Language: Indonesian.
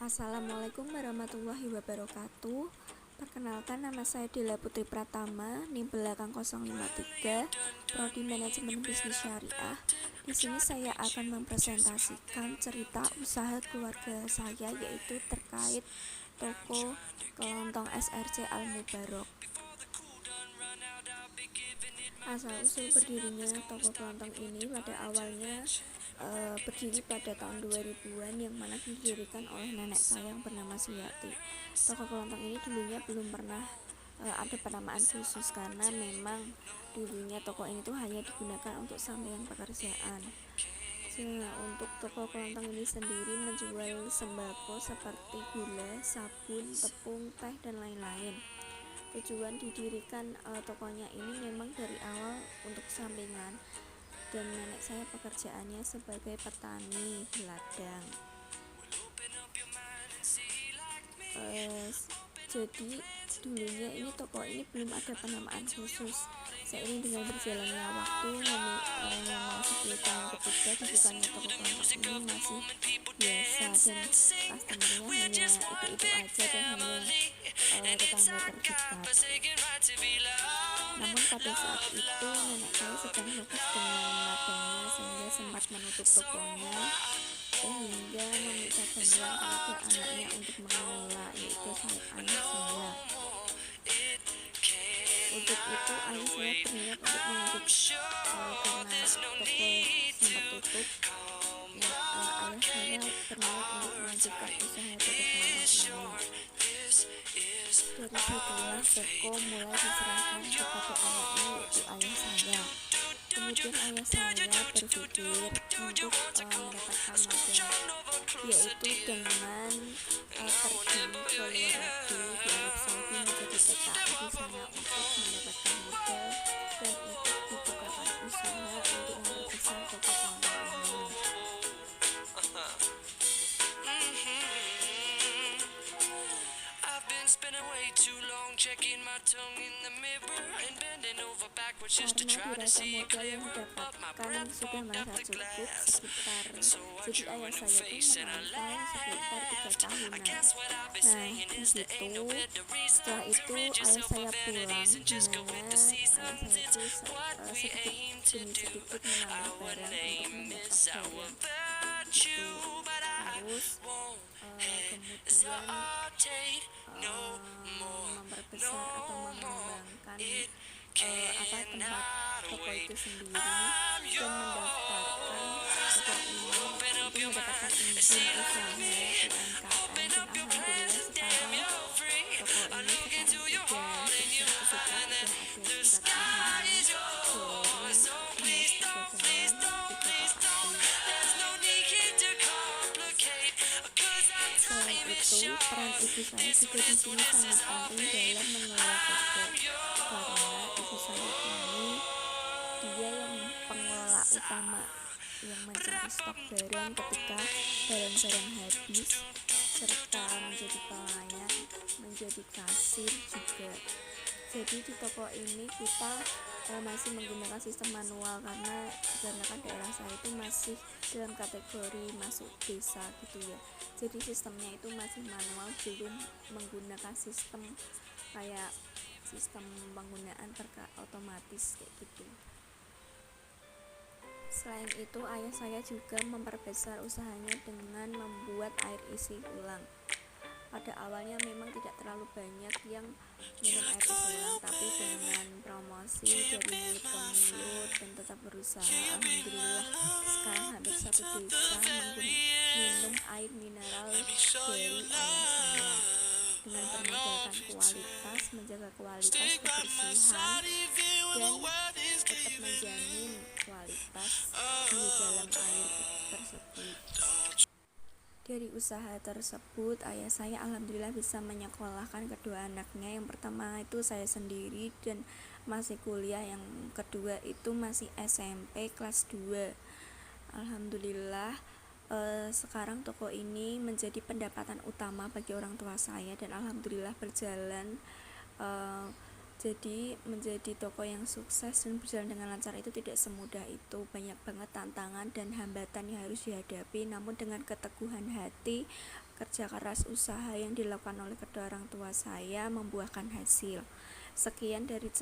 Assalamualaikum warahmatullahi wabarakatuh. Perkenalkan, nama saya Dela Putri Pratama, NIM belakang 053, Prodi Manajemen Bisnis Syariah. Di sini saya akan mempresentasikan cerita usaha keluarga saya, yaitu terkait toko kelontong SRC Al Mubarok. Asal-usul berdirinya toko kelontong ini pada awalnya berdiri pada tahun 2000-an, yang mana didirikan oleh nenek saya yang bernama Suyati. Toko kelontong ini dulunya belum pernah ada penamaan khusus, karena memang dulunya toko ini tuh hanya digunakan untuk sampingan pekerjaan. Untuk toko kelontong ini sendiri menjual sembako seperti gula, sabun, tepung, teh, dan lain-lain. Tujuan didirikan tokonya ini memang dari awal untuk sampingan, dan nenek saya pekerjaannya sebagai petani di ladang. Jadi dulunya ini toko ini belum ada penamaan khusus. Seiring dengan berjalannya waktu, memasuki tahun ketiga dibukanya toko kelontong ini masih biasa, dan customernya hanya itu aja dan hanya tetangga terdekat. Namun pada saat itu nenek saya sedang fokus dengan ladangnya, sehingga sempat menutup tokonya, sehingga meminta bantuan kepada anaknya untuk mengelola, yaitu ayah saya. Untuk itu ayah saya berniat untuk melanjut karena toko sempat tutup. Ayah saya berniat untuk melanjutkan usaha toko kelontong ini. Dari situlah toko mulai diserahkan kepada anaknya, yaitu ayah saya. Kemudian ayah saya berpikir untuk mendapatkan modal, yaitu dengan pergi ke luar negeri di Arab Saudi menjadi TKI di sana untuk mendapatkan modal dan untuk dibukakan usaha untuk memperbesar toko kelontong ini. Karena dirasa modal yang didapatkan sudah merasa cukup sekitar, jadi ayah saya pun menonton sekitar 3 tahunan. Nah, di situ setelah itu ayah saya pulang, di mana ayah saya itu sedikit demi sedikit menambah barang untuk mendapat daya itu. Terus kemudian memperbesar atau mengembangkan tempat toko itu sendiri, dan mendaftarkan toko ini untuk mendapatkan izin usaha UMKM, dan alhamdulillah sekarang toko ini sudah bersertifikat, sudah ada surat izin dari Dinas Perdagangan BPKP. Selain itu, peran ibu saya juga di sini sangat penting dalam mengelola toko, karena ibu saya ini dia yang pengelola utama, yang mencari stok barang ketika barang-barang habis, serta menjadi pelayan, menjadi kasir juga. Jadi di toko ini kita masih menggunakan sistem manual, karena dikarenakan daerah saya itu masih dalam kategori masuk desa gitu ya. Jadi sistemnya itu masih manual, belum menggunakan sistem kayak sistem penggunaan otomatis kayak gitu. Selain itu, ayah saya juga memperbesar usahanya dengan membuat air isi ulang. Pada awalnya memang tidak terlalu banyak yang minum air isi ulang, tapi dengan promosi dari mulut ke mulut dan tetap berusaha, alhamdulillah sekarang hampir satu desa minum air mineral dari ayah saya. Dengan bermodalkan kualitas, menjaga kualitas, kebersihan, dan tetap menjamin kualitas di dalam air tersebut. Dari usaha tersebut, ayah saya alhamdulillah bisa menyekolahkan kedua anaknya. Yang pertama itu saya sendiri dan masih kuliah, yang kedua itu masih SMP kelas 2. Alhamdulillah sekarang toko ini menjadi pendapatan utama bagi orang tua saya, dan alhamdulillah berjalan. Jadi menjadi toko yang sukses dan berjalan dengan lancar itu tidak semudah itu. Banyak banget tantangan dan hambatan yang harus dihadapi, namun dengan keteguhan hati, kerja keras usaha yang dilakukan oleh kedua orang tua saya membuahkan hasil. Sekian dari cerita